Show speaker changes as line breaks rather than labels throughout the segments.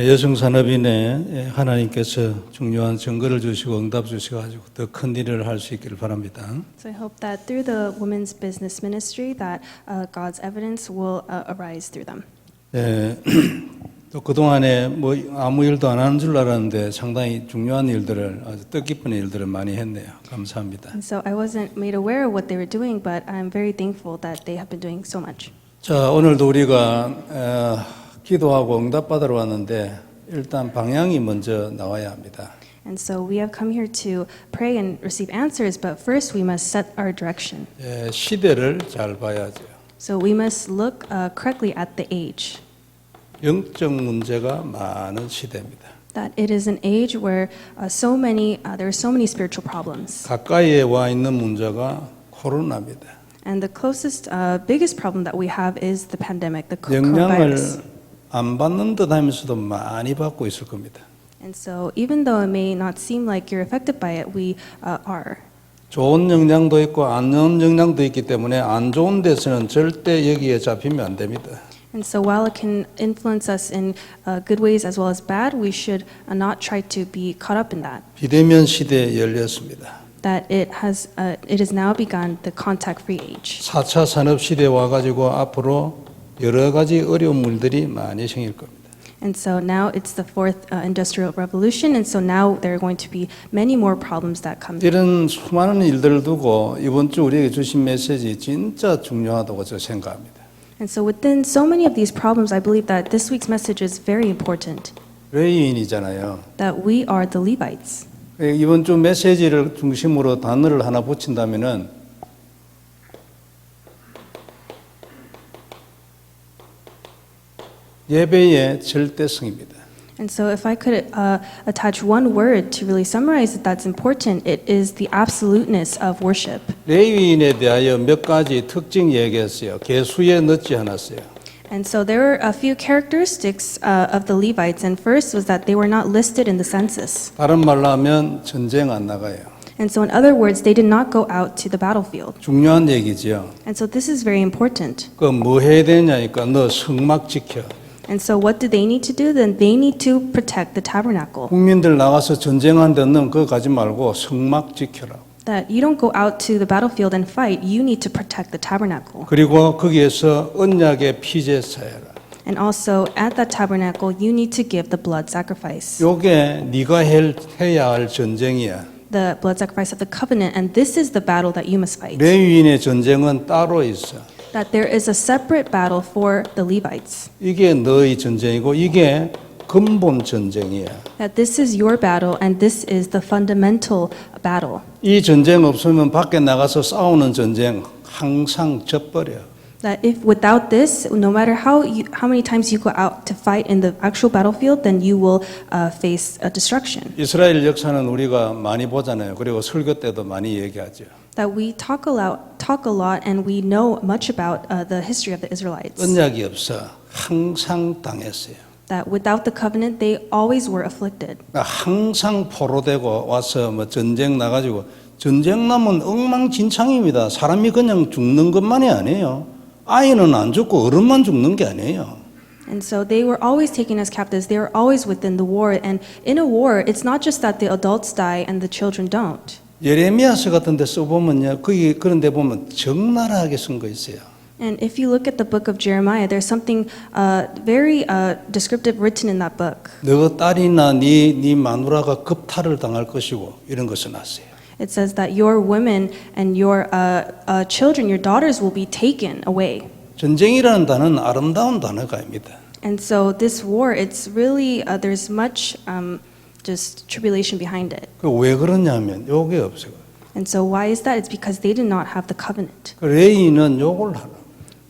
여성산업인에 하나님께서 중요한 증거를 주시고 응답 주셔가지고 더 큰 일을 할 수 있기를 바랍니다.
So I hope that through the women's business ministry that God's evidence will arise through them.
또 그동안에 뭐 아무 일도 안 하는 줄 알았는데 상당히 중요한 일들을 아주 뜻깊은 일들을 많이 했네요. 감사합니다.
And so I wasn't made aware of what they were doing, but I'm very thankful that they have been doing so much.
자, 오늘도 우리가 기도하고 응답받으러 왔는데 일단 방향이 먼저 나와야 합니다.
And so we have come here to pray and receive answers, but first we must set our direction.
시대를 잘 봐야죠.
So we must look correctly at the age.
영적 문제가 많은 시대입니다.
That it is an age where there are so many spiritual problems.
가까이에 와 있는 문제가 코로나입니다.
And the closest, biggest problem that we have is the pandemic, the
영향을
coronavirus.
안 받는 듯 하면서도 많이 받고 있을 겁니다.
And so even though it may not seem like you're affected by it, we are.
좋은 영향도 있고 안 좋은 영향도 있기 때문에 안 좋은 데서는 절대 여기에 잡히면 안 됩니다.
And so while it can influence us in good ways as well as bad, we should not try to be caught up in that.
비대면 시대에 열렸습니다.
That it has now begun the contact-free age.
4차 산업 시대에 와가지고 앞으로 여러 가지 어려운 물들이 많이 생길 겁니다.
And so now it's the fourth industrial revolution, and so now there are going to be many more problems that come.
이런 수많은 일들을 두고 이번 주 우리에게 주신 메시지 진짜 중요하다고 저 생각합니다.
And so within so many of these problems, I believe that this week's message is very important.
레위인이잖아요.
That we are the Levites.
이번 주 메시지를 중심으로 단어를 하나 붙인다면은 예배의 절대성입니다.
And so if I could attach one word to really summarize it that's important, it is the absoluteness of worship.
레위인에 대하여 몇 가지 특징 얘기했어요. 계수에 넣지 않았어요.
And so there were a few characteristics of the Levites, and first was that they were not listed in the census.
다른 말로 하면 전쟁 안 나가요.
And so in other words, they did not go out to the battlefield.
중요한 얘기죠.
And so this is very important.
그 뭐 해야 되냐니까 너 성막 지켜.
And so what do they need to do? Then they need to protect the tabernacle.
국민들 나가서 전쟁하는데 넌 그거 가지 말고 성막 지켜라.
That you don't go out to the battlefield and fight, you need to protect the tabernacle.
그리고 거기에서 언약의 피제 사해라.
And also at that tabernacle, you need to give the blood sacrifice.
요게 네가 해야 할 전쟁이야.
The blood sacrifice of the covenant, and this is the battle that you must fight.
레위인의 전쟁은 따로 있어.
That there is a separate battle for the Levites.
이게 너의 전쟁이고 이게 근본 전쟁이야.
That this is your battle and this is the fundamental battle.
이 전쟁 없으면 밖에 나가서 싸우는 전쟁 항상 져버려.
That if without this, no matter how many times you go out to fight in the actual battlefield, then you will face a destruction.
이스라엘 역사는 우리가 많이 보잖아요. 그리고 설교 때도 많이 얘기하죠.
That we talk a lot, and we know much about the history of the Israelites.
언약이 없어 항상 당했어요.
That without the covenant, they always were afflicted.
항상 포로되고 와서 뭐 전쟁 나가지고 전쟁 나면 엉망진창입니다. 사람이 그냥 죽는 것만이 아니에요. 아이는 안 죽고 어른만 죽는 게 아니에요.
And so they were always taken as captives. They were always within the war. And in a war, it's not just that the adults die and the children don't.
예레미야서 같은 데 써보면요. 거기 그런 데 보면 적나라하게 쓴 거 있어요.
And if you look at the book of Jeremiah, there's something very descriptive written in that book.
너 딸이나 네 마누라가 겁탈을 당할 것이고 이런 것을 났어요.
It says that your women and your children, your daughters will be taken away.
전쟁이라는 단어는 아름다운 단어가 아닙니다.
And so this war, it's really, there's much just tribulation behind it.
그 왜 그러냐면 요게 없어요.
And so why is that? It's because they did not have the covenant.
그 레위인은 요걸 하라.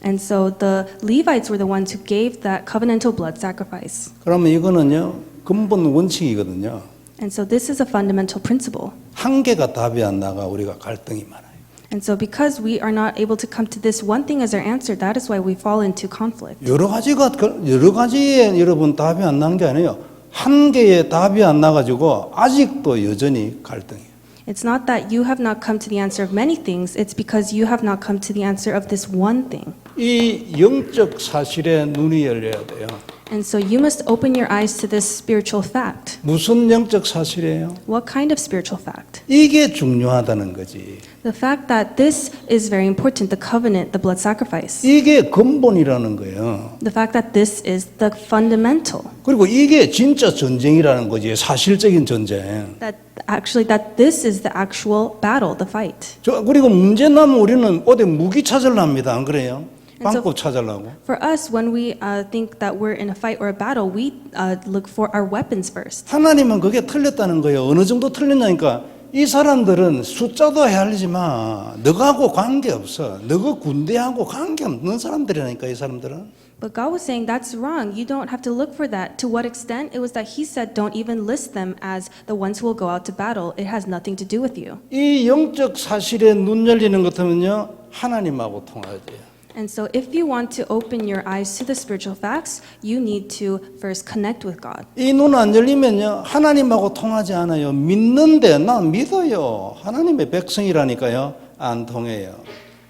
And so the Levites were the ones who gave that covenantal blood sacrifice.
그러면 이거는요 근본 원칙이거든요.
And so this is a fundamental principle.
한 개가 답이 안 나가 우리가 갈등이 많아요.
And so because we are not able to come to this one thing as our answer, that is why we fall into conflict.
여러 가지에 여러분 답이 안 난 게 아니에요. 한 개의 답이 안 나가지고 아직도 여전히 갈등이에요.
It's not that you have not come to the answer of many things, it's because you have not come to the answer of this one thing.
이 영적 사실에 눈이 열려야 돼요.
And so you must open your eyes to this spiritual fact.
무슨 영적 사실이에요?
What kind of spiritual fact?
이게 중요하다는 거지.
The fact that this is very important, the covenant, the blood sacrifice.
이게 근본이라는 거예요.
The fact that this is the fundamental.
그리고 이게 진짜 전쟁이라는 거지. 사실적인 전쟁.
That this is the actual battle, the fight.
그리고 문제 나면 우리는 어디 무기 찾으려 합니다. 안 그래요?
And so-
방법 찾으려고.
For us, when we think that we're in a fight or a battle, we look for our weapons first.
하나님은 그게 틀렸다는 거예요. 어느 정도 틀렸냐니까 이 사람들은 숫자도 헤아리지만 너하고 관계없어. 너가 군대하고 관계없는 사람들이라니까 이 사람들은.
But God was saying that's wrong. You don't have to look for that. To what extent? It was that He said don't even list them as the ones who will go out to battle. It has nothing to do with you.
이 영적 사실에 눈 열리는 것 같으면요. 하나님하고 통해야 돼요.
And so if you want to open your eyes to the spiritual facts, you need to first connect with God.
이 눈 안 열리면요. 하나님하고 통하지 않아요. 믿는데 난 믿어요. 하나님의 백성이라니까요. 안 통해요.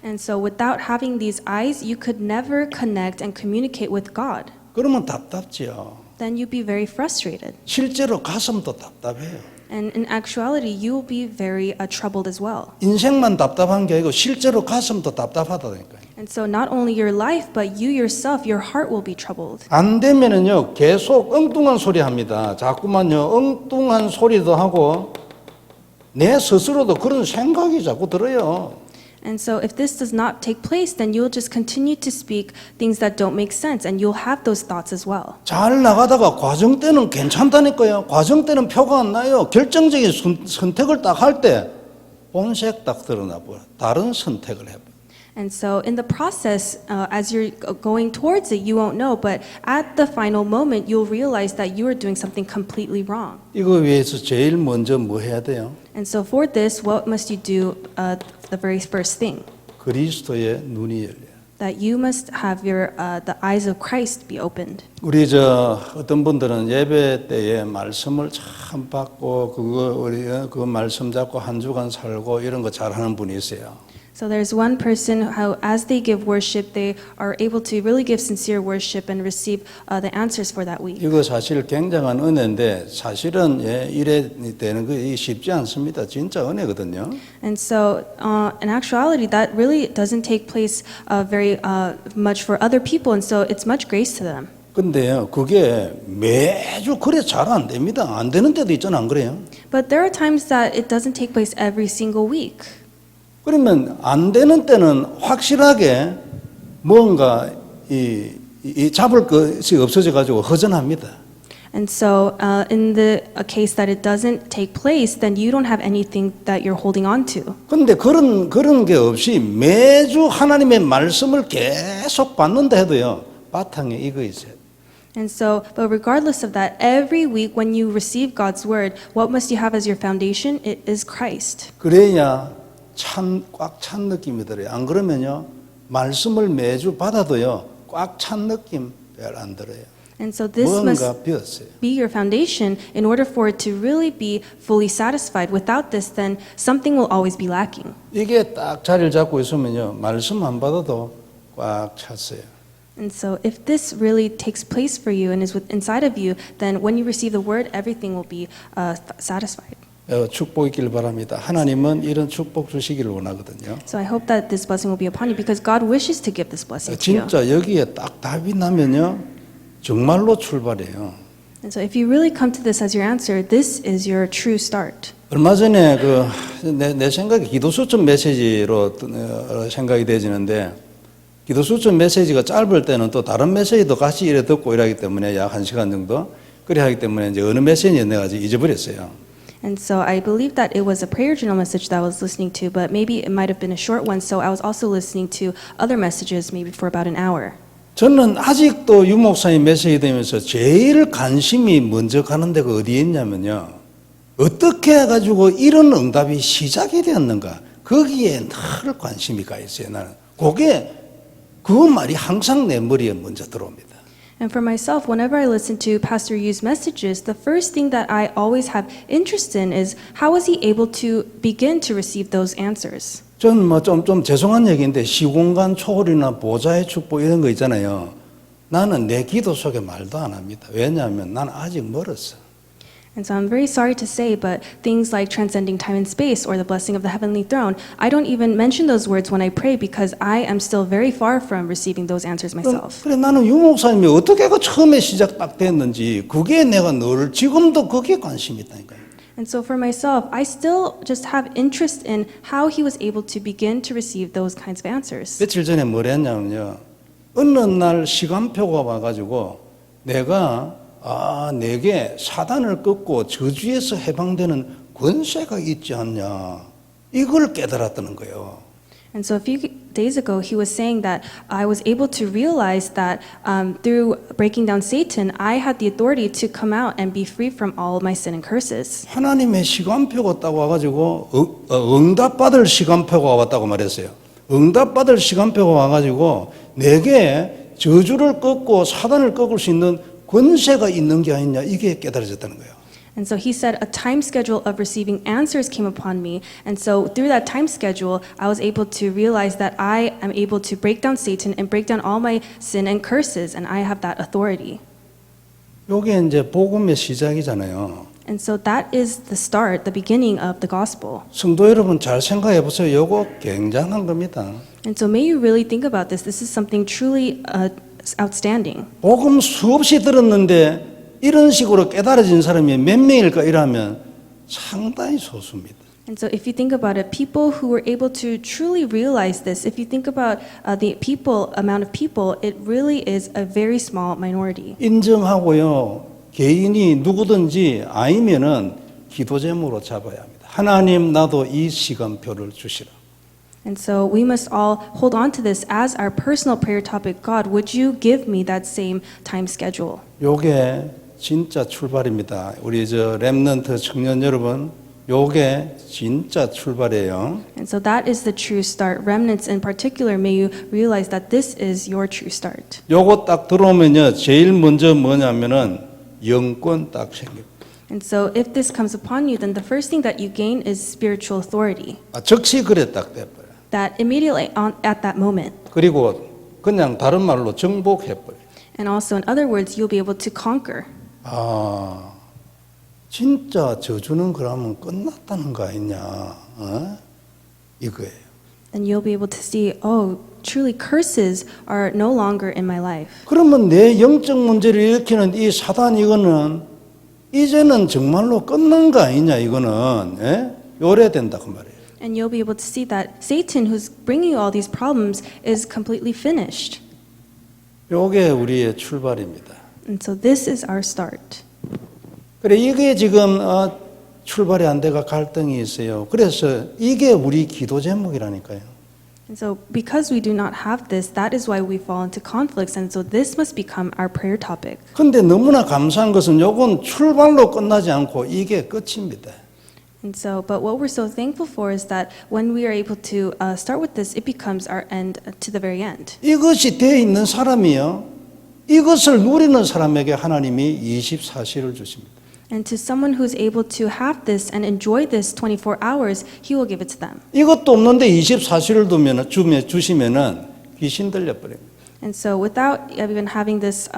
And so without having these eyes, you could never connect and communicate with God.
그러면 답답지요.
Then you'd be very frustrated.
실제로 가슴도 답답해요.
And in actuality, you will be very troubled as well.
인생만 답답한 게 아니고 실제로 가슴도 답답하다니까요.
And so not only your life, but you yourself, your heart will be troubled.
안 되면은요 계속 엉뚱한 소리 합니다. 자꾸만요 엉뚱한 소리도 하고 내 스스로도 그런 생각이 자꾸 들어요.
And so if this does not take place, then you'll just continue to speak things that don't make sense, and you'll have those thoughts as well.
잘 나가다가 과정 때는 괜찮다니까요. 과정 때는 표가 안 나요. 결정적인 선택을 딱 할 때 본색 딱 드러나 버려. 다른 선택을 해버려.
And so in the process, as you're going towards it, you won't know, but at the final moment, you'll realize that you are doing something completely wrong.
이거 위해서 제일 먼저 뭐 해야 돼요?
And so for this, what must you do? The very first thing,
그리스도의 눈이 열려요.
that you must have your the eyes of Christ be opened.
우리 어떤 분들은 예배 때에 말씀을 참 받고 그 말씀 잡고 한 주간 살고 이런 거 잘하는 분이 있어요.
So there's one person who, as they give worship, they are able to really give sincere worship and receive the answers for that week.
이거 사실 굉장한 은혜인데 사실은 이래 되는 거 쉽지 않습니다. 진짜 은혜거든요.
And so, in actuality, that really doesn't take place very much for other people, and so it's much grace to them.
근데요, 그게 매주 그래 잘 안 됩니다. 안 되는 때도 있잖아, 안 그래요?
But there are times that it doesn't take place every single week.
그러면 안 되는 때는 확실하게 뭔가 이 잡을 것이 없어져 가지고 허전합니다.
And so, in the case that it doesn't take place, then you don't have anything that you're holding on to.
근데 그런 게 없이 매주 하나님의 말씀을 계속 받는다 해도요, 바탕에 이거 있어요.
And so, but regardless of that, every week when you receive God's word, what must you have as your foundation? It is Christ.
그래야 꽉 찬 느낌이 들어요. 안 그러면요, 말씀을 매주 받아도요, 꽉 찬 느낌 별 안 들어요.
And so this must
뭔가 비었어요.
be your foundation in order for it to really be fully satisfied. Without this, then something will always be lacking.
이게 딱 자리를 잡고 있으면요, 말씀 안 받아도 꽉 찼어요.
And so if this really takes place for you and is inside of you, then when you receive the word, everything will be satisfied.
축복 있기를 바랍니다. 하나님은 이런 축복 주시기를 원하거든요.
So I hope that this blessing will be upon you because God wishes to give this blessing to you.
진짜 여기에 딱 답이 나면요, 정말로 출발이에요.
And so if you really come to this as your answer, this is your true start.
얼마 전에 내 생각에 기도 수첩 메시지로 생각이 되지는데, 기도 수첩 메시지가 짧을 때는 또 다른 메시지도 같이 이래 듣고 이러기 때문에 약 1시간 정도 그래 하기 때문에 이제 어느 메시지 내가 아직 잊어버렸어요.
And so I believe that it was a prayer journal message that I was listening to, but maybe it might have been a short one, so I was also listening to other messages maybe for about an hour.
저는 아직도 유 목사님 메시지 되면서 제일 관심이 먼저 가는 데가 어디에 있냐면요, 어떻게 해가지고 이런 응답이 시작이 되었는가, 거기에 늘 관심이 가 있어요. 나는 그 말이 항상 내 머리에 먼저 들어옵니다.
And for myself, whenever I listen to Pastor Yu's messages, the first thing that I always have interest in is how was he able to begin to receive those answers?
저는 좀 죄송한 얘기인데 시공간 초월이나 보좌의 축복 이런 거 있잖아요. 나는 내 기도 속에 말도 안 합니다. 왜냐하면 나는 아직 멀었어.
And so I'm very sorry to say, but things like transcending time and space or the blessing of the heavenly throne, I don't even mention those words when I pray because I am still very far from receiving those answers myself.
그래 나는 유 목사님이 어떻게 그 처음에 시작 딱 됐는지 그게 내가 늘 지금도 그게 관심이 있다니까요.
And so for myself, I still just have interest in how he was able to begin to receive those kinds of answers.
며칠 전에 뭘 했냐면요. 어느 날 시간표가 와가지고 내가 내게 사단을 꺾고 저주에서 해방되는 권세가 있지 않냐. 이걸 깨달았다는 거예요.
And so a few days ago, he was saying that I was able to realize that through breaking down Satan, I had the authority to come out and be free from all of my sin and curses.
하나님의 시간표가 딱 와가지고 응답받을 시간표가 왔다고 말했어요. 응답받을 시간표가 와가지고 내게 저주를 꺾고 사단을 꺾을 수 있는 권세가 있는 게 아니냐 이게 깨달아졌다는 거예요.
And so he said a time schedule of receiving answers came upon me. And so through that time schedule, I was able to realize that I am able to break down Satan and break down all my sin and curses, and I have that authority.
이게 이제 복음의 시작이잖아요.
And so that is the start, the beginning of the gospel.
성도 여러분 잘 생각해 보세요. 이거 굉장한 겁니다.
And so may you really think about this. This is something truly outstanding.
복음 수없이 들었는데 이런 식으로 깨달아진 사람이 몇 명일까 이러면 상당히 소수입니다.
And so if you think about it, people who were able to truly realize this, if you think about the amount of people, it really is a very small minority.
인정하고요. 개인이 누구든지 아니면은 기도 제목으로 잡아야 합니다. 하나님 나도 이 시간표를 주시라.
And so we must all hold on to this as our personal prayer topic. God, would you give me that same time schedule?
요게 진짜 출발입니다. 우리 저 렘넌트 청년 여러분, 요게 진짜 출발이에요.
And so that is the true start. Remnants in particular, may you realize that this is your true start.
요거 딱 들어오면요, 제일 먼저 뭐냐면은 영권 딱 생깁니다.
And so if this comes upon you, then the first thing that you gain is spiritual authority.
즉시 그래 딱 돼버려.
That immediately at that moment.
그리고 그냥 다른 말로 정복해버려.
And also in other words, you'll be able to conquer.
진짜 저주는 그러면 끝났다는 거 아니냐, 이거예요.
Then you'll be able to see, oh, truly curses are no longer in my life.
그러면 내 영적 문제를 일으키는 이 사단 이거는 이제는 정말로 끝난 거 아니냐 이거는 요래된다 그 말이에요.
And you'll be able to see that Satan, who's bringing you all these problems, is completely finished.
요게 우리의 출발입니다.
And so this is our start.
그래 이게 지금 출발이 안 돼가 갈등이 있어요. 그래서 이게 우리 기도 제목이라니까요.
And so because we do not have this, that is why we fall into conflicts. And so this must become our prayer topic.
근데 너무나 감사한 것은 요건 출발로 끝나지 않고 이게 끝입니다.
And so, but what we're so thankful for is that when we are able to start with this, it becomes our end to the very end.
이것이 돼 있는 사람이요. 이것을 누리는 사람에게 하나님이 24시를 주십니다.
And to someone who's able to have this and enjoy this 24 hours, He will give it to them.
이것도 없는데 24시를 주시면은 귀신 들려버립니다.
And so, without even having this,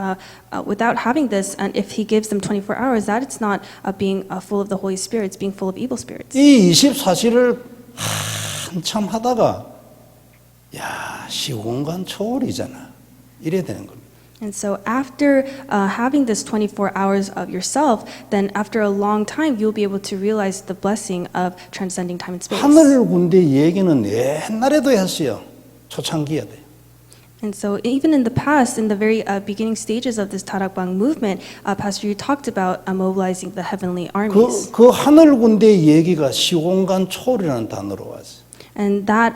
and if He gives them 24 hours, that it's not being full of the Holy Spirit; it's being full of evil spirits.
이 24시를 한참 하다가 야 시공간 초월이잖아. 이래 되는 겁니다.
And so after having this 24 hours of yourself, then after a long time, you'll be able to realize the blessing of transcending time and space.
하늘 군대 얘기는 옛날에도 했어요. 초창기에 돼요.
And so even in the past, in the very beginning stages of this Tarakbang movement, Pastor, you talked about mobilizing the heavenly armies.
그 하늘 군대 얘기가 시공간 초월이라는 단어로 왔어요.
And that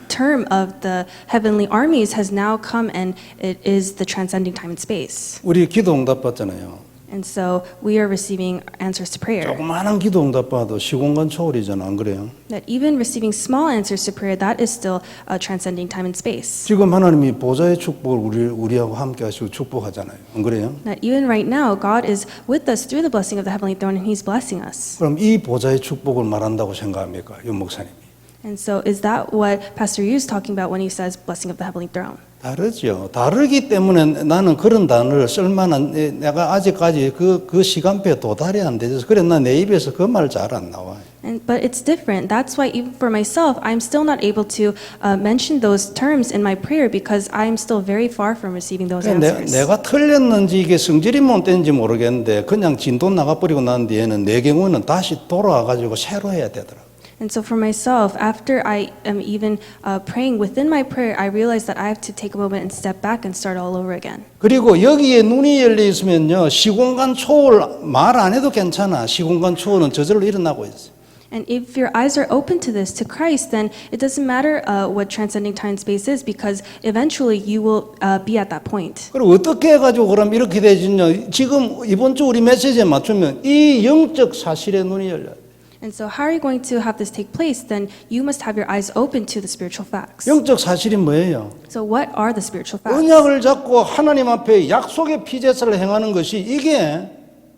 term of the heavenly armies has now come, and it is the transcending time and space.
우리 기도 응답 받잖아요.
And so we are receiving answers to prayer.
조그마한 기도 응답 받아도 시공간 초월이잖아, 안 그래요?
That even receiving small answers to prayer, that is still transcending time and space.
지금 하나님이 보좌의 축복을 우리하고 함께 하시고 축복하잖아요, 안 그래요?
That even right now, God is with us through the blessing of the heavenly throne, and He's blessing us.
그럼 이 보좌의 축복을 말한다고 생각합니까, 윤 목사님이?
And so is that what Pastor Yu is talking about when he says blessing of the heavenly throne?
다르죠. 다르기 때문에 나는 그런 단어를 쓸만한, 내가 아직까지 그 시간표에 도달이 안 되어서, 그래, 나 내 입에서 그 말 잘 안 나와.
But it's different. That's why even for myself, I'm still not able to mention those terms in my prayer because I'm still very far from receiving those answers.
내가 틀렸는지 이게 성질이 못된지 모르겠는데 그냥 진도 나가버리고 난 뒤에는 내 경우는 다시 돌아와가지고 새로 해야 되더라고.
And so for myself, after I am even praying within my prayer, I realize that I have to take a moment and step back and start all over again.
그리고 여기에 눈이 열려 있으면요, 시공간 초월 말 안 해도 괜찮아. 시공간 초월은 저절로 일어나고 있어.
And if your eyes are open to this, to Christ, then it doesn't matter what transcending time and space is because eventually you will be at that point.
그리고 어떻게 해가지고 그럼 이렇게 되지냐? 지금 이번 주 우리 메시지에 맞추면 이 영적 사실에 눈이 열려.
And so how are you going to have this take place? Then you must have your eyes open to the spiritual facts.
영적 사실이 뭐예요?
So what are the spiritual facts?
언약을 잡고 하나님 앞에 약속의 피제사를 행하는 것이 이게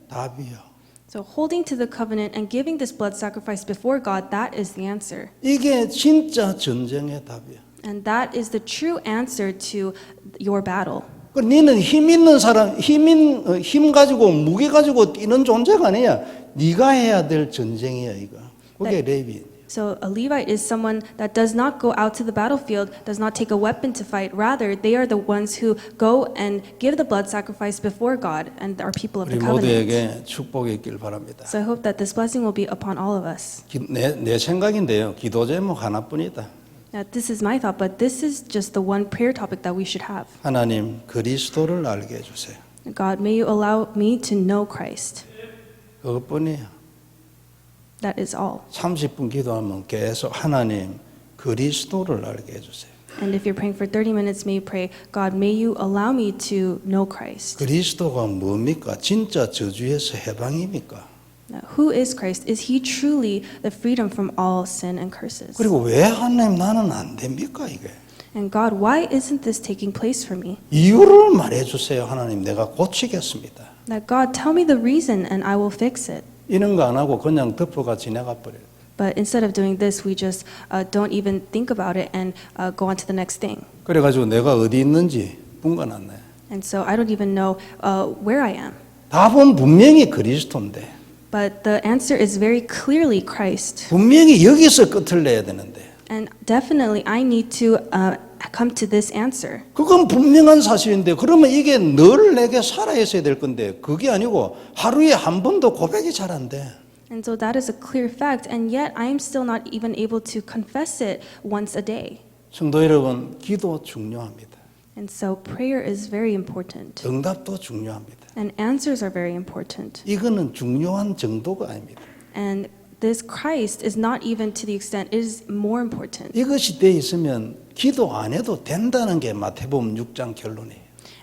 답이요.
So holding to the covenant and giving this blood sacrifice before God, that is the answer.
이게 진짜 전쟁의 답이야.
And that is the true answer to your battle.
그 니는 힘 있는 사람, 힘 가지고 무게 가지고 뛰는 존재가 아니야. 네가 해야 될 전쟁이야 이거. 그게 레위.
So a Levite is someone that does not go out to the battlefield, does not take a weapon to fight. Rather, they are the ones who go and give the blood sacrifice before God and are people of the
우리
covenant.
모두에게 축복이 있길 바랍니다.
So I hope that this blessing will be upon all of us.
내 생각인데요. 기도 제목 하나뿐이다.
Now, this is my thought, but this is just the one prayer topic that we should have.
하나님 그리스도를 알게 해주세요.
God, may you allow me to know Christ.
그것뿐이에요.
That is all.
30분 기도하면 계속 하나님 그리스도를 알게 해주세요.
And if you're praying for 30 minutes, may you pray, God, may you allow me to know Christ.
그리스도가 뭡니까? 진짜 저주에서 해방입니까?
Now, who is Christ? Is he truly the freedom from all sin and curses?
그리고 왜 하나님 나는 안 됩니까 이게?
And God, why isn't this taking place for me?
이유를 말해주세요. 하나님 내가 고치겠습니다.
That God, tell me the reason and I will fix it.
이런 거 안 하고 그냥 덮어가 지나가 버려요.
But instead of doing this, we just don't even think about it and go on to the next thing.
그래가지고 내가 어디 있는지 분간 안 나요.
And so I don't even know where I am.
답은 분명히 그리스도인데
But the answer is very clearly Christ.
분명히 여기서 끝을 내야 되는데
And definitely I need to come to this answer.
그건 분명한 사실인데 그러면 이게 늘 내게 살아있어야 될 건데 그게 아니고 하루에 한 번도 고백이 잘 안 돼.
And so that is a clear fact, and yet I am still not even able to confess it once a day.
성도 여러분, 기도 중요합니다.
And so prayer is very important,
응답도 중요합니다.
and answers are very important.
이거는 중요한 정도가 아닙니다.
And this Christ is not even to the extent, it is more important.
이것이 돼 있으면 기도 안 해도 된다는 게 마태복음 6장 결론이에요.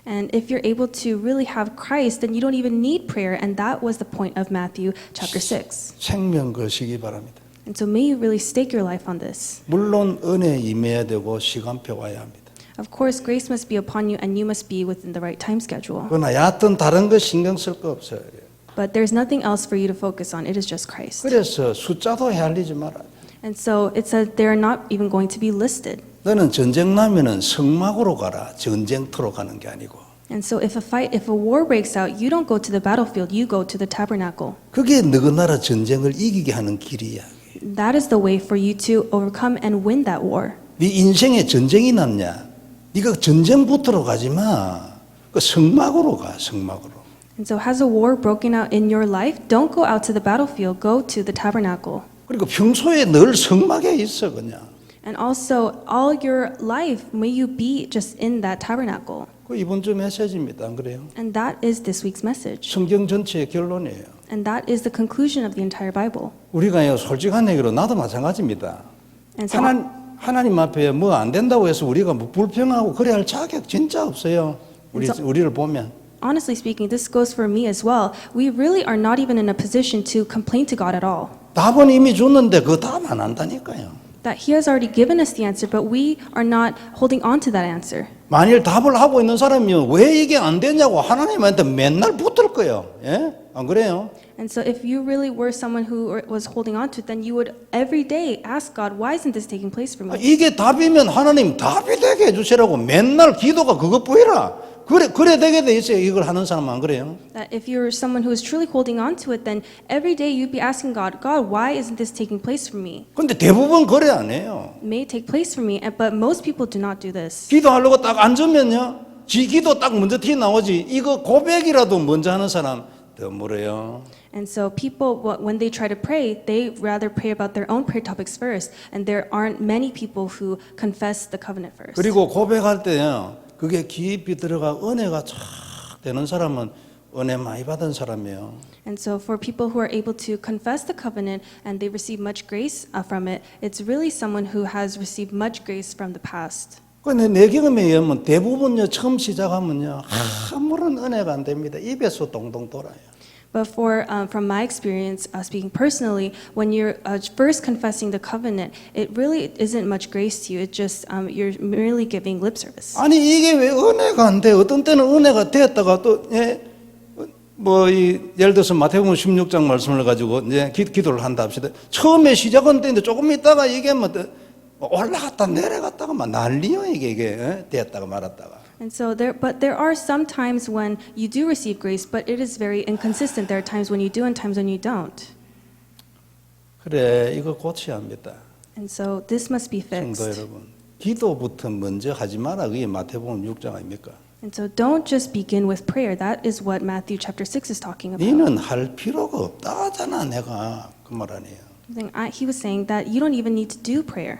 And if you're able to really have Christ, then you don't even need prayer, and that was the point of Matthew chapter 6.
생명 거시기 바랍니다.
And so may you really stake your life on this.
물론 은혜 임해야 되고 시간표 와야 합니다.
Of course, grace must be upon you, and you must be within the right time schedule.
그러나 얕은 다른 거 신경 쓸 거 없어요.
But there's nothing else for you to focus on. It is just Christ.
그래서 숫자도 헤아리지 마라.
And so it says they're not even going to be listed.
너는 전쟁 나면은 성막으로 가라. 전쟁터로 가는 게 아니고.
And so if a war breaks out, you don't go to the battlefield, you go to the tabernacle.
그게 너희 나라 전쟁을 이기게 하는 길이야.
That is the way for you to overcome and win that war.
네 인생에 전쟁이 났냐? 네가 전쟁부터로 가지 마. 그 성막으로 가. 성막으로.
And so has a war broken out in your life? Don't go out to the battlefield, go to the tabernacle.
그리고 평소에 늘 성막에 있어 그냥.
And also, all your life, may you be just in that tabernacle.
그 이번 주 메시지입니다. 안 그래요?
And that is this week's message.
성경 전체의 결론이에요.
And that is the conclusion of the entire Bible.
우리가요 솔직한 얘기로 나도 마찬가지입니다.
And so,
하나님 앞에 뭐 안 된다고 해서 우리가 뭐 불평하고 그래야 할 자격 진짜 없어요. 우리를 보면.
honestly speaking, this goes for me as well. We really are not even in a position to complain to God at all.
답은 이미 줬는데 그 답 안 한다니까요.
that He has already given us the answer, but we are not holding on to that answer.
만일 답을 하고 있는 사람이면 왜 이게 안 되냐고 하나님한테 맨날 붙을 거예요. 예? 안 그래요?
And so if you really were someone who was holding on to it, then you would every day ask God, why isn't this taking place for me?
이게 답이면 하나님 답이 되게 해주시라고 맨날 기도가 그것뿐이라. 그래 되게 돼 있어요. 이걸 하는 사람은 안 그래요?
That if you're someone who is truly holding on to it, then every day you'd be asking God, God, why isn't this taking place for me?
근데 대부분 그래 안 해요.
It may take place for me, but most people do not do this.
기도하려고 딱 앉으면요. 지 기도 딱 먼저 튀어나오지. 이거 고백이라도 먼저 하는 사람 드물어요.
And so people, when they try to pray, they rather pray about their own prayer topics first. And there aren't many people who confess the covenant first.
그리고 고백할 때요. 그게 깊이 들어가 은혜가 쫙 되는 사람은 은혜 많이 받은 사람이에요.
And so for people who are able to confess the covenant and they receive much grace from it, it's really someone who has received much grace from the past.
근데 내 경험에 의하면 대부분요 처음 시작하면요 아무런 은혜가 안 됩니다. 입에서 동동 돌아요.
But from my experience, speaking personally, when you're first confessing the covenant, it really isn't much grace to you. It just you're merely giving lip service.
아니 이게 왜 은혜가 안 돼? 어떤 때는 은혜가 됐다가 또 예를 들어서 마태복음 16장 말씀을 가지고 이제 기도를 한다 합시다. 처음에 시작은 되는데 조금 있다가 이게 뭐 올라갔다 내려갔다가 막 난리요 이게 됐다가 말았다가.
And so there are some times when you do receive grace, but it is very inconsistent. There are times when you do and times when you don't.
그래 이거 고쳐야 합니다.
And so this must be fixed.
성도 여러분, 기도부터 먼저 하지 마라. 그게 마태복음 6장 아닙니까?
And so don't just begin with prayer. That is what Matthew chapter 6 is talking about.
니는 할 필요가 없다잖아 내가 그 말 아니에요.
He was saying that you don't even need to do prayer.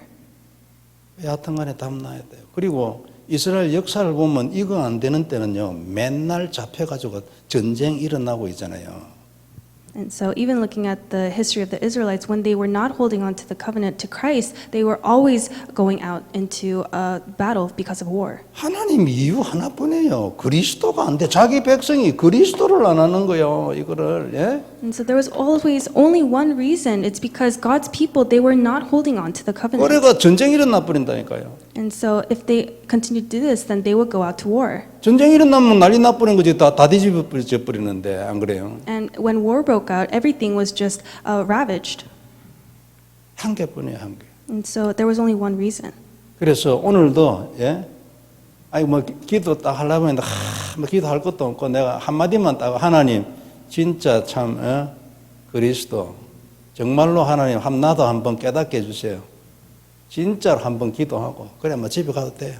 여하튼간에 답나야 돼요. 그리고 이스라엘 역사를 보면 이거 안 되는 때는요 맨날 잡혀가지고 전쟁 일어나고 있잖아요.
And so even looking at the history of the Israelites, when they were not holding on to the covenant to Christ, they were always going out into a battle because of war.
하나님 이유 하나뿐이에요. 그리스도가 안 돼. 자기 백성이 그리스도를 안 하는 거예요. 이거를 예?
And so there was always only one reason. It's because God's people, they were not holding on to the covenant.
그래가 전쟁 일어나 버린다니까요.
And so if they continue to do this, then they would go out to war.
전쟁 일어나면 난리 나버리는 거지. 다 뒤집어 버리는데 안 그래요?
And when war broke out, everything was just ravaged.
한 개뿐이에요, 한 개.
And so there was only one reason.
그래서 오늘도 예, 아니 뭐 기도 딱 하려고 했는데 뭐 기도할 것도 없고 내가 한 마디만 딱 하나님 진짜 참 그리스도 정말로 하나님 나도 한번 깨닫게 해주세요. 진짜로 한번 기도하고 그래 뭐 집에 가도 돼요.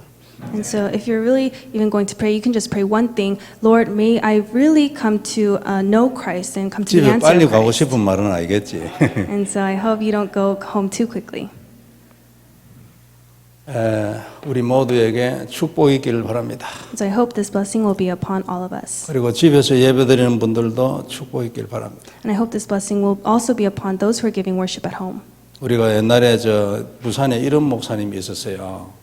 And so if you're really even going to pray, you can just pray one thing. Lord, may I really come to know Christ and come to the
집에
answer
빨리
of
가고
Christ.
싶은 말은 알겠지.
And so I hope you don't go home too quickly.
우리 모두에게 축복이 있기를 바랍니다.
So I hope this blessing will be upon all of us.
그리고 집에서 예배드리는 분들도 축복이 있기를 바랍니다.
And I hope this blessing will also be upon those who are giving worship at home.
우리가 옛날에 부산에 이런 목사님이 있었어요.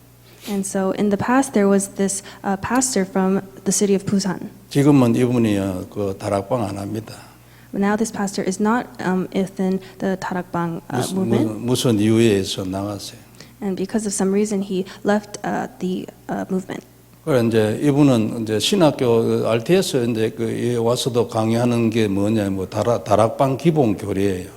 And so in the past there was this pastor from the city of Busan.
지금은 이분이 그 다락방 안 합니다.
But now this pastor is not within the Tarakbang movement.
무슨 이유에서 나갔어요.
And because of some reason he left the movement.
그래 이제 이분은 이제 신학교 RTS 이제 그 와서도 강의하는 게 뭐냐 뭐 다락방 기본 교리예요.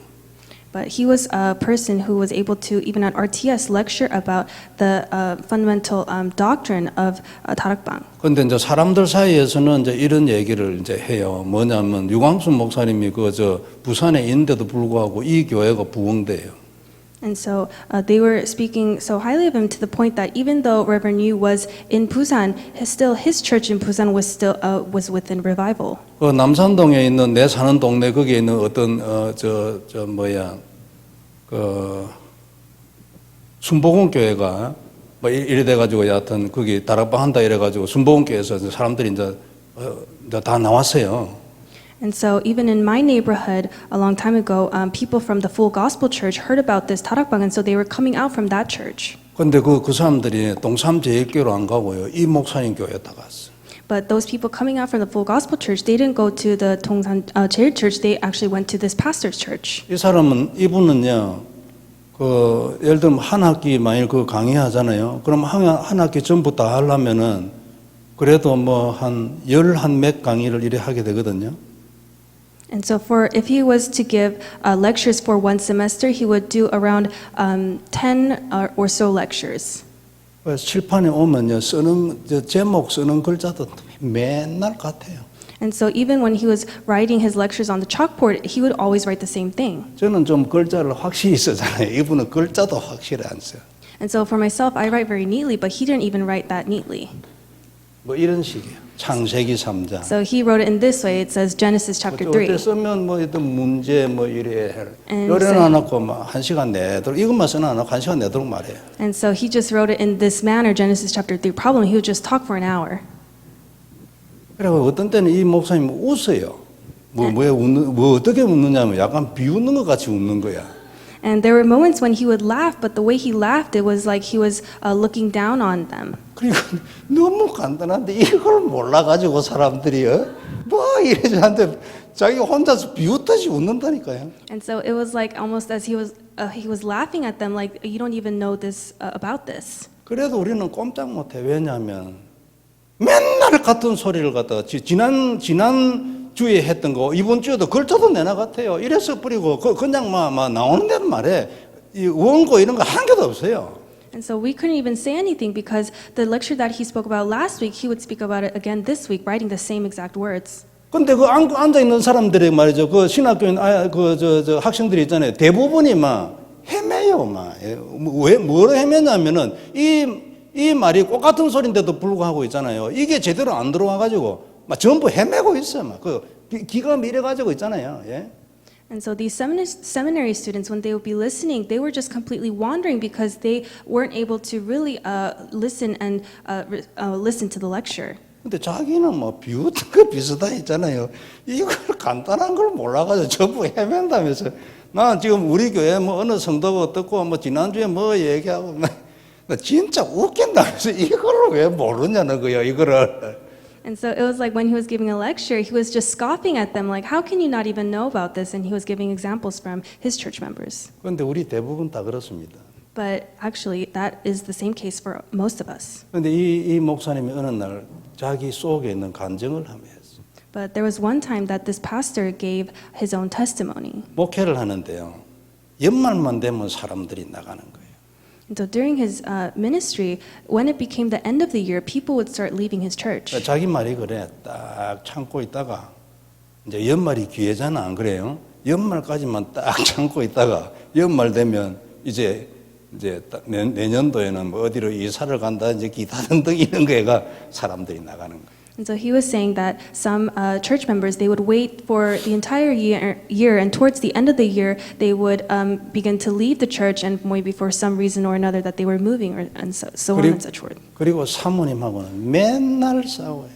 But he was a person who was able to, even at RTS, lecture about the fundamental doctrine of Tarakbang.
그런데 이제 사람들 사이에서는 이제 이런 얘기를 이제 해요. 뭐냐면 유광순 목사님이 부산에 있는데도 불구하고 이 교회가 부흥돼요.
And so they were speaking so highly of him to the point that even though Reverend Yu was in Busan, his church in Busan was within revival.
그 남산동에 있는 내 사는 동네 거기에 있는 어떤 순복음 교회가 뭐 이래 돼가지고 여하튼 거기 다락방 한다 이래가지고 순복음 교회에서 사람들이 이제 다 나왔어요.
And so even in my neighborhood a long time ago, people from the Full Gospel Church heard about this Tarakbang, and so they were coming out from that church.
근데 그 사람들이 동삼 제일교로 안 가고요. 이 목사님 교회에 다 갔어.
But those people coming out from the Full Gospel Church, they didn't go to the Dongsan Jail Church. They actually went to this pastor's church.
이분은요, 예를 들면 한 학기 만일 그 강의하잖아요. 그럼 한 학기 전부 다 하려면은 그래도 뭐 한 11몇 강의를 이래 하게 되거든요.
And so if he was to give lectures for one semester, he would do around 10 or so lectures.
그래서 칠판에 오면요, 제목 쓰는 글자도 맨날 같아요.
And so even when he was writing his lectures on the chalkboard, he would always write the same thing.
저는 좀 글자를 확실히 쓰잖아요. 이분은 글자도 확실히 안 써요.
And so for myself, I write very neatly, but he didn't even write that neatly.
뭐 이런 식이에요. 창세기 3장.
So he wrote it in this way. It says Genesis chapter 3.
어때 쓰면 뭐 어떤 문제 뭐 이래
And
요래놔놓고 막 1시간 내도록 이것만 써놔놓고 1시간 내도록 말해요.
And so he just wrote it in this manner, Genesis chapter 3 problem. He would just talk for an hour.
그리고 어떤 때는 이 목사님 웃어요. 뭐 어떻게 웃느냐면 약간 비웃는 것 같이 웃는 거야.
And there were moments when he would laugh, but the way he laughed, it was like he was looking down on them.
그리고 너무 간단한데 이걸 몰라가지고 사람들이 뭐 이래저한테 자기 혼자서 비웃듯이 웃는다니까요.
And so it was like almost as he was laughing at them, like you don't even know this about this.
그래도 우리는 꼼짝 못해. 왜냐하면 맨날 같은 소리를 갖다가 지난 주에 했던 거 이번 주에도 글자도 내나 같아요. 이래서 뿌리고 그냥 막 나오는 데는 말해. 이 원고 이런 거 한 개도 없어요.
And so we couldn't even say anything because the lecture that he spoke about last week, he would speak about it again this week, writing the same exact words.
근데 그 앉아 있는 사람들이 말이죠. 그 신학교인 저 학생들이 있잖아요. 대부분이 막 헤매요, 막. 왜 뭐로 헤매냐면은 이 말이 꼭 같은 소리인데도 불구하고 있잖아요. 이게 제대로 안 들어와 가지고 막 전부 헤매고 있어요. 막 그 기가 미래 가지고 있잖아요. 예.
And so these seminary students, when they would be listening, they were just completely wandering because they weren't able to really listen and listen to the lecture.
근데 자기는 뭐 비웃는 거 비슷하 있잖아요. 이걸 간단한 걸 몰라가지고 전부 헤맨다면서. 나 지금 우리 교회 뭐 어느 성도가 어떻고 뭐 지난주에 뭐 얘기하고 나 진짜 웃긴다면서 이거를 왜 모르냐는 거예요. 이거를.
And so it was like when he was giving a lecture, he was just scoffing at them, like, how can you not even know about this? And he was giving examples from his church members.
그런데 우리 대부분 다 그렇습니다.
But actually, that is the same case for most of us.
그런데 이 목사님이 어느 날 자기 속에 있는 간증을 하며 했어요.
But there was one time that this pastor gave his own testimony.
목회를 하는데요. 연말만 되면 사람들이 나가는 거예요.
And so during his ministry, when it became the end of the year, people would start leaving his church.
자기 말이 그래. 딱 참고 있다가 이제 연말이 기회잖아, 안 그래요? 연말까지만 딱 참고 있다가 연말 되면 이제 내년도에는 뭐 어디로 이사를 간다, 이제 기타 등등 이런 거가 사람들이 나가는 거예요.
And so he was saying that some church members, they would wait for the entire year, and towards the end of the year, they would begin to leave the church, and maybe for some reason or another that they were moving, and so on and such forth.
그리고 사모님하고는 맨날 싸워요.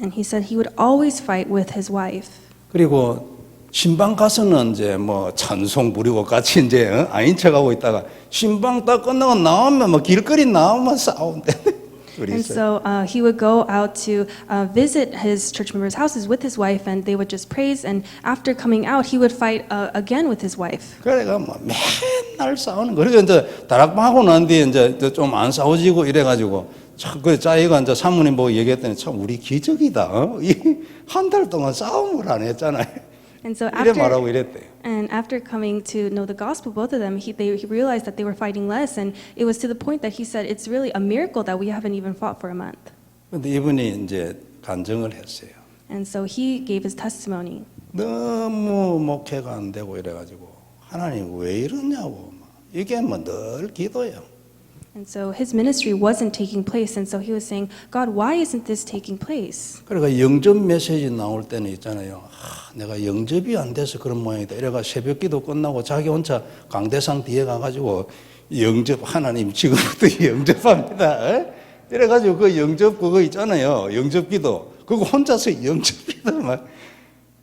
And he said he would always fight with his wife.
그리고 신방 가서는 이제 뭐 찬송 부리고 같이 이제 아닌 척하고 있다가 신방 딱 끝나고 나오면 뭐 길거리 나오면 싸운대.
And so he would go out to visit his church members' houses with his wife, and they would just praise. And after coming out, he would fight again with his wife.
그래가 뭐 맨날 싸우는 거. 그리고 이제 다락방하고 난 뒤에 이제 좀 안 싸워지고 이래가지고 참 그 자기가 이제 사모님 보고 얘기했더니 참 우리 기적이다. 한 달 동안 싸움을 안 했잖아요.
And so
이래 말하고 이랬대요.
after coming to know the gospel, both of them, he realized that they were fighting less, and it was to the point that he said, it's really a miracle that we haven't even fought for a month.
근데 이분이 이제 간증을 했어요.
And so he gave his testimony.
너무 목회가 안 되고 이래가지고 하나님 왜 이러냐고 이게 뭐 늘 기도예요.
And so his ministry wasn't taking place, and so he was saying, God, why isn't this taking place?
그러니까 영접 메시지 나올 때는 있잖아요. 내가 영접이 안 돼서 그런 모양이다. 이래가 새벽기도 끝나고 자기 혼자 강대상 뒤에 가가지고 영접 하나님 지금부터 영접합니다. 이래가지고 그 영접 그거 있잖아요. 영접기도 그거 혼자서 영접기도 막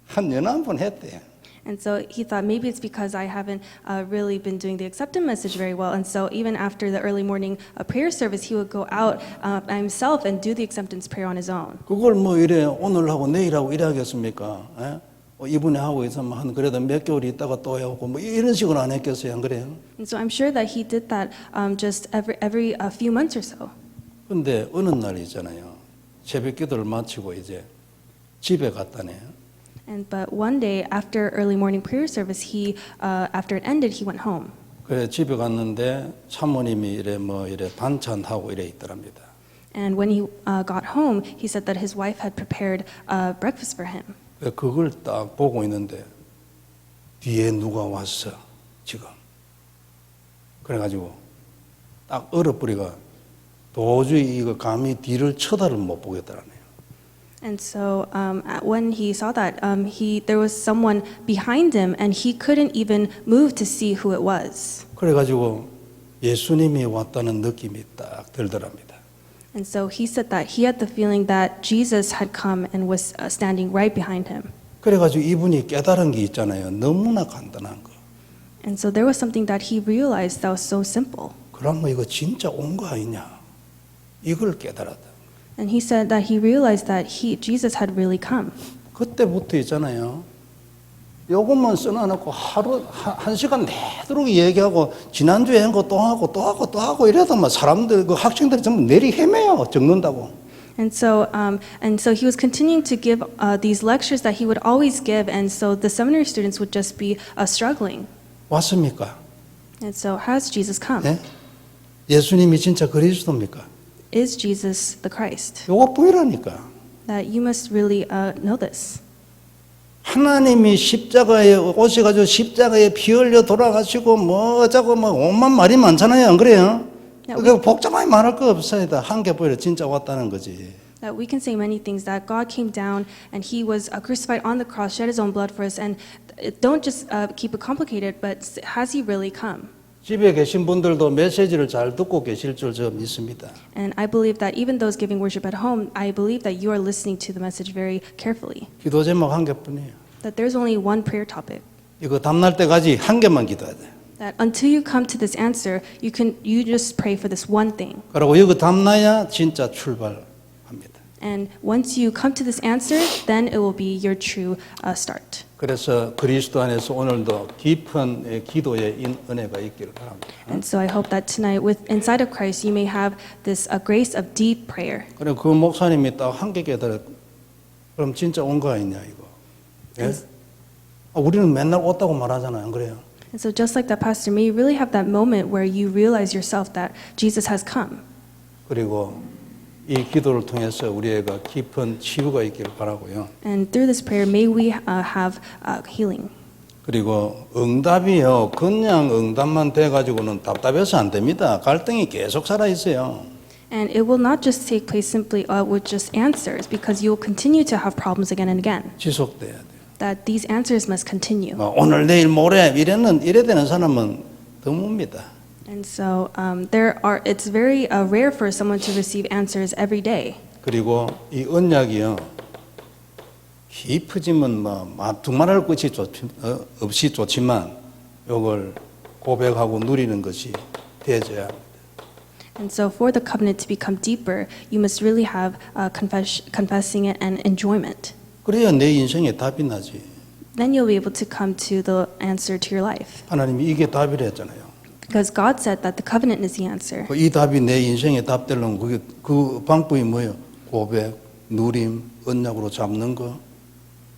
한 연화 한 번 했대요.
And so he thought maybe it's because I haven't really been doing the acceptance message very well. And so even after the early morning prayer service, he would go out by himself and do the acceptance prayer on his own.
그걸 뭐 이래 오늘 하고 내일 하고 이래 하겠습니까? 이분이 하고 있으면 한 그래도 몇 개월 있다가 또 해오고 뭐 이런 식으로 안 했겠어요, 안 그래요?
And so I'm sure that he did that just every few months or so.
근데 어느 날 있잖아요. 새벽 기도를 마치고 이제 집에 갔다네요.
But one day after early morning prayer service, after it ended, he went home.
그래 집에 갔는데 사모님이 이래 반찬하고 이래 있더랍니다.
And when he got home, he said that his wife had prepared breakfast for him.
그걸 딱 보고 있는데 뒤에 누가 왔어 지금. 그래가지고 딱 얼어버리가 도저히 이거 감히 뒤를 쳐다를 못 보겠더라네요.
And so when he saw that, there was someone behind him, and he couldn't even move to see who it was.
그래가지고 예수님이 왔다는 느낌이 딱 들더랍니다.
And so he said that he had the feeling that Jesus had come and was standing right behind him.
그래가지고 이분이 깨달은 게 있잖아요. 너무나 간단한 거.
And so there was something that he realized that was so simple.
그럼 이거 진짜 온 거 아니냐? 이걸 깨달았다.
And he said that he realized that Jesus had really come.
그때부터 있잖아요. 요것만 써놔놓고 하루 한 시간 내도록 얘기하고 지난주에 한 거 또 하고 또 하고 또 하고 이래도 막 사람들 그 학생들이 전부 내리 헤매요. 적는다고.
And so he was continuing to give these lectures that he would always give, and so the seminary students would just be struggling.
왔습니까?
And so has Jesus come?
네? 예수님이 진짜 그리스도입니까?
Is Jesus the Christ?
요거 보이라니까.
That you must really know this.
하나님이 십자가에 오셔가지고 십자가에 피 흘려 돌아가시고 뭐 어쩌고 뭐 온만 말이 많잖아요, 안 그래요? 그 복잡하게 말할 거 없어요. 한 개 보이라 진짜 왔다는 거지.
That we can say many things, that God came down and he was crucified on the cross, shed his own blood for us, and don't just keep it complicated, but has he really come?
집에 계신 분들도 메시지를 잘 듣고 계실 줄 저 믿습니다.
And I believe that even those giving worship at home, I believe that you are listening to the message very carefully.
기도 제목 한 개뿐이에요.
That there's only one prayer topic.
이거 답날 때까지 한 개만 기도해야 돼.
That until you come to this answer, you just pray for this one thing.
그리고 이거 답나야 진짜 출발합니다.
And once you come to this answer, then it will be your true start.
그래서 그리스도 안에서 오늘도 깊은 기도의 은혜가 있기를 바랍니다.
And so I hope that tonight, inside of Christ, you may have this grace of deep prayer.
그리고 그 목사님이 딱 한 개 깨달아. 그럼 진짜 온 거 아니냐 이거. 예? 우리는 맨날 왔다고 말하잖아요, 안 그래요?
And so just like that, Pastor, may you really have that moment where you realize yourself that Jesus has come.
그리고 이 기도를 통해서 우리가 깊은 치유가 있기를 바라고요.
And through this prayer, may we have healing.
그리고 응답이요, 그냥 응답만 돼가지고는 답답해서 안 됩니다. 갈등이 계속 살아 있어요.
And it will not just take place simply with just answers, because you will continue to have problems again and again.
지속돼야 돼요.
That these answers must continue.
오늘 내일 모레 이래 되는 사람은 드뭅니다.
And so it's very rare for someone to receive answers every day.
그리고 이 언약이요, 깊어지면 두말할 것이 없이 좋지만 이걸 고백하고 누리는 것이 되어져야 합니다.
And so for the covenant to become deeper, you must really have confessing it and enjoyment.
그래야 내 인생에 답이 나지.
Then you'll be able to come to the answer to your life.
하나님이 이게 답이라 했잖아요.
Because God said that the covenant is the answer.
이 답이 내 인생에 답 되려면 그 방법이 뭐예요? 고백, 누림, 언약으로 잡는 거.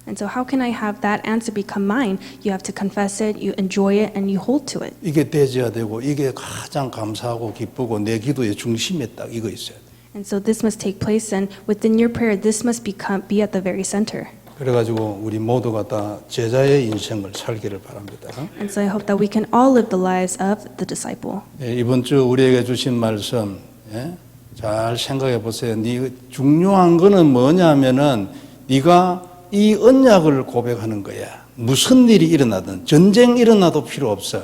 And so how can I have that answer become mine? You have to confess it, you enjoy it, and you hold to it.
이게 되어야 되고 이게 가장 감사하고 기쁘고 내 기도의 중심에 딱 이거 있어야 돼.
And so this must take place, and within your prayer, this must be at the very center.
그래가지고 우리 모두가 다 제자의 인생을 살기를 바랍니다.
And so I hope that we can all live the lives of the disciple.
이번 주 우리에게 주신 말씀 잘 생각해 보세요. 중요한 거는 뭐냐면은 네가 이 언약을 고백하는 거야. 무슨 일이 일어나든 전쟁 일어나도 필요 없어.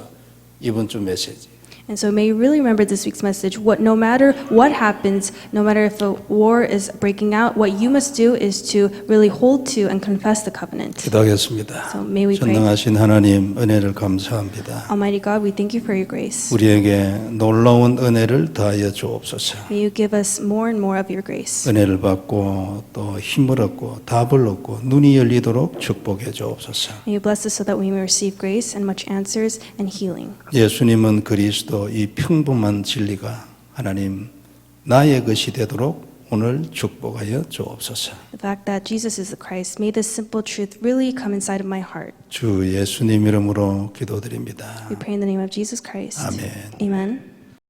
이번 주 메시지.
And so may you really remember this week's message. No matter what happens, no matter if a war is breaking out, what you must do is to really hold to and confess the covenant.
기도하겠습니다.
So may we pray.
전능하신 하나님 은혜를 감사합니다.
Almighty God, we thank you for your grace.
우리에게 놀라운 은혜를 더하여 주옵소서.
May you give us more and more of your grace.
은혜를 받고 또 힘을 얻고 답을 얻고 눈이 열리도록 축복해 주옵소서.
May you bless us so that we may receive grace and much answers and healing.
예수님은 그리스도 이 평범한 진리가 하나님 나의 것이 되도록 오늘 축복하여 주옵소서.
The fact that Jesus is the Christ, may this simple truth really come inside of my heart.
주 예수님 이름으로 기도드립니다.
We pray in the name of Jesus Christ.
아멘.
Amen.